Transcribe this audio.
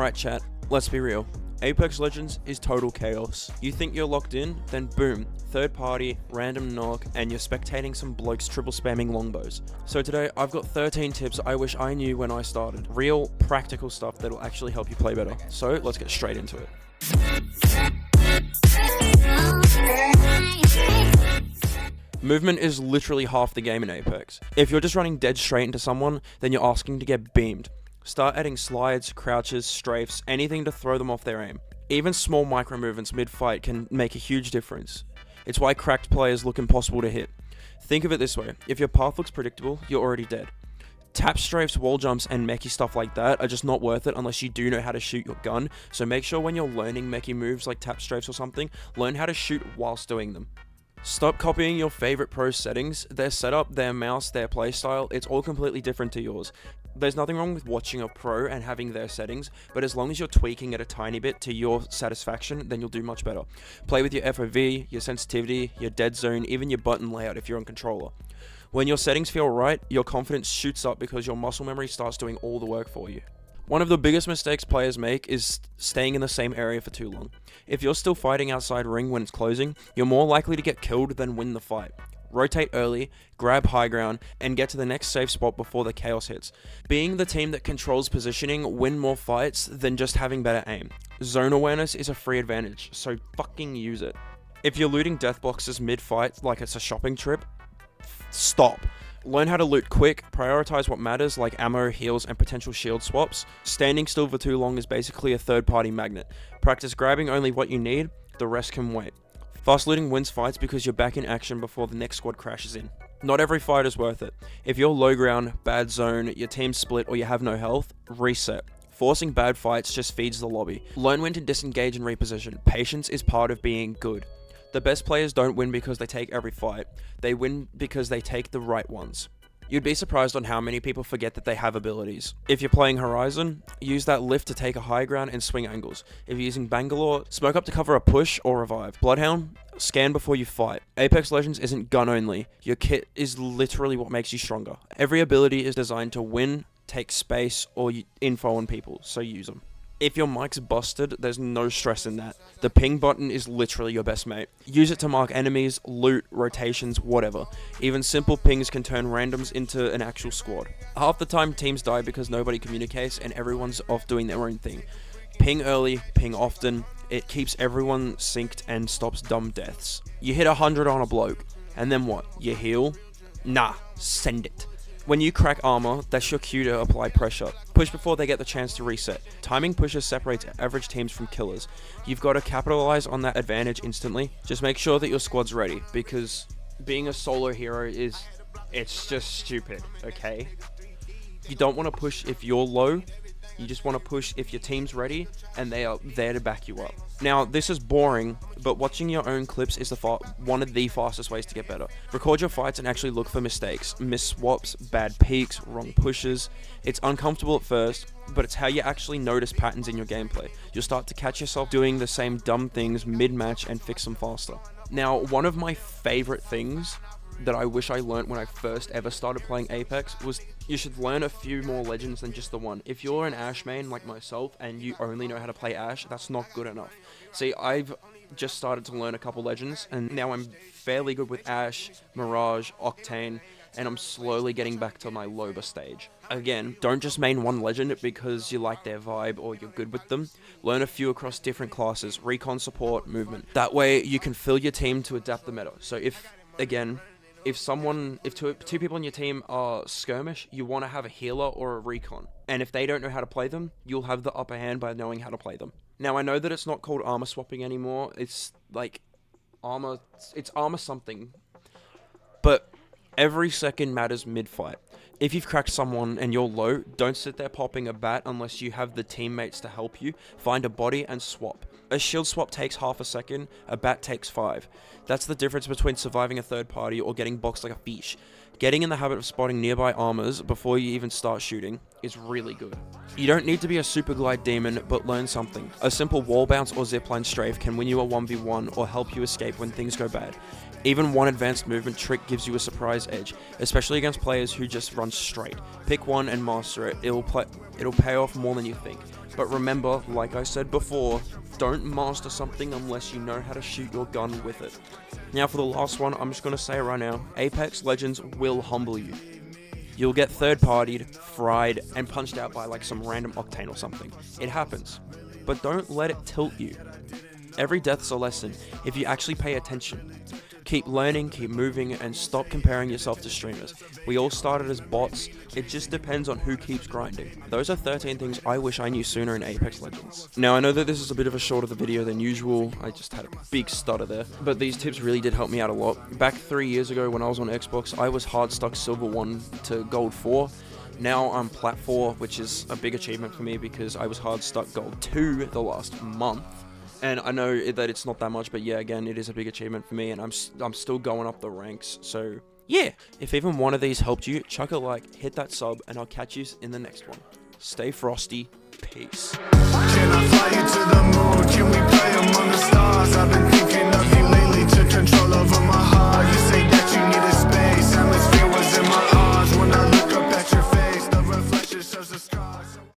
Alright chat, let's be real. Apex Legends is total chaos. You think you're locked in, then boom, third party, random knock, and you're spectating some blokes triple spamming longbows. So today, I've got 13 tips I wish I knew when I started. Real, practical stuff that'll actually help you play better. So let's get straight into it. Movement is literally half the game in Apex. If you're just running dead straight into someone, then you're asking to get beamed. Start adding slides, crouches, strafes, anything to throw them off their aim. Even small micro movements mid-fight can make a huge difference. It's why cracked players look impossible to hit. Think of it this way, if your path looks predictable, you're already dead. Tap strafes, wall jumps, and mechy stuff like that are just not worth it unless you do know how to shoot your gun, so make sure when you're learning mechy moves like tap strafes or something, learn how to shoot whilst doing them. Stop copying your favorite pro settings. Their setup, their mouse, their playstyle, it's all completely different to yours. There's nothing wrong with watching a pro and having their settings, but as long as you're tweaking it a tiny bit to your satisfaction, then you'll do much better. Play with your FOV, your sensitivity, your dead zone, even your button layout if you're on controller. When your settings feel right, your confidence shoots up because your muscle memory starts doing all the work for you. One of the biggest mistakes players make is staying in the same area for too long. If you're still fighting outside ring when it's closing, you're more likely to get killed than win the fight. Rotate early, grab high ground, and get to the next safe spot before the chaos hits. Being the team that controls positioning win more fights than just having better aim. Zone awareness is a free advantage, so fucking use it. If you're looting death boxes mid-fight like it's a shopping trip, stop. Learn how to loot quick, prioritize what matters like ammo, heals, and potential shield swaps. Standing still for too long is basically a third-party magnet. Practice grabbing only what you need, the rest can wait. Fast looting wins fights because you're back in action before the next squad crashes in. Not every fight is worth it. If you're low ground, bad zone, your team's split, or you have no health, reset. Forcing bad fights just feeds the lobby. Learn when to disengage and reposition. Patience is part of being good. The best players don't win because they take every fight. They win because they take the right ones. You'd be surprised on how many people forget that they have abilities. If you're playing Horizon, use that lift to take a high ground and swing angles. If you're using Bangalore, smoke up to cover a push or revive. Bloodhound, scan before you fight. Apex Legends isn't gun only. Your kit is literally what makes you stronger. Every ability is designed to win, take space, or info on people, so use them. If your mic's busted, there's no stress in that. The ping button is literally your best mate. Use it to mark enemies, loot, rotations, whatever. Even simple pings can turn randoms into an actual squad. Half the time teams die because nobody communicates and everyone's off doing their own thing. Ping early, ping often. It keeps everyone synced and stops dumb deaths. You hit 100 on a bloke, and then what? You heal? Nah, send it. When you crack armor, that's your cue to apply pressure. Push before they get the chance to reset. Timing pushes separates average teams from killers. You've got to capitalize on that advantage instantly. Just make sure that your squad's ready, because being a solo hero it's just stupid, okay? You don't want to push if you're low. You just want to push if your team's ready and they are there to back you up. Now, this is boring, but watching your own clips is one of the fastest ways to get better. Record your fights and actually look for mistakes, miss swaps, bad peeks, wrong pushes. It's uncomfortable at first, but it's how you actually notice patterns in your gameplay. You'll start to catch yourself doing the same dumb things mid-match and fix them faster. Now, one of my favorite things that I wish I learned when I first ever started playing Apex was you should learn a few more legends than just the one. If you're an Ashe main like myself and you only know how to play Ashe, that's not good enough. See, I've just started to learn a couple legends and now I'm fairly good with Ashe, Mirage, Octane, and I'm slowly getting back to my Loba stage. Again, don't just main one legend because you like their vibe or you're good with them. Learn a few across different classes, recon, support, movement. That way you can fill your team to adapt the meta. So if two people on your team are skirmish, you want to have a healer or a recon. And if they don't know how to play them, you'll have the upper hand by knowing how to play them. Now, I know that it's not called armor swapping anymore. It's like it's armor something. But every second matters mid-fight. If you've cracked someone and you're low, don't sit there popping a bat unless you have the teammates to help you. Find a body and swap. A shield swap takes half a second, a bat takes 5. That's the difference between surviving a third party or getting boxed like a fish. Getting in the habit of spotting nearby armors before you even start shooting is really good. You don't need to be a super glide demon, but learn something. A simple wall bounce or zipline strafe can win you a 1v1 or help you escape when things go bad. Even one advanced movement trick gives you a surprise edge, especially against players who just run straight. Pick one and master it. It'll pay off more than you think. But remember, like I said before, don't master something unless you know how to shoot your gun with it. Now for the last one, I'm just going to say it right now, Apex Legends will humble you. You'll get third-partied, fried, and punched out by like some random Octane or something. It happens. But don't let it tilt you. Every death's a lesson if you actually pay attention. Keep learning, keep moving, and stop comparing yourself to streamers. We all started as bots, it just depends on who keeps grinding. Those are 13 things I wish I knew sooner in Apex Legends. Now I know that this is a bit of a shorter video than usual, I just had a big stutter there, but these tips really did help me out a lot. Back 3 years ago when I was on Xbox, I was hard stuck Silver 1 to Gold 4. Now I'm Plat 4, which is a big achievement for me because I was hard stuck Gold 2 the last month. And I know that it's not that much, but yeah, again, it is a big achievement for me, and I'm still going up the ranks, so yeah. If even one of these helped you, chuck a like, hit that sub, and I'll catch you in the next one. Stay frosty. Peace.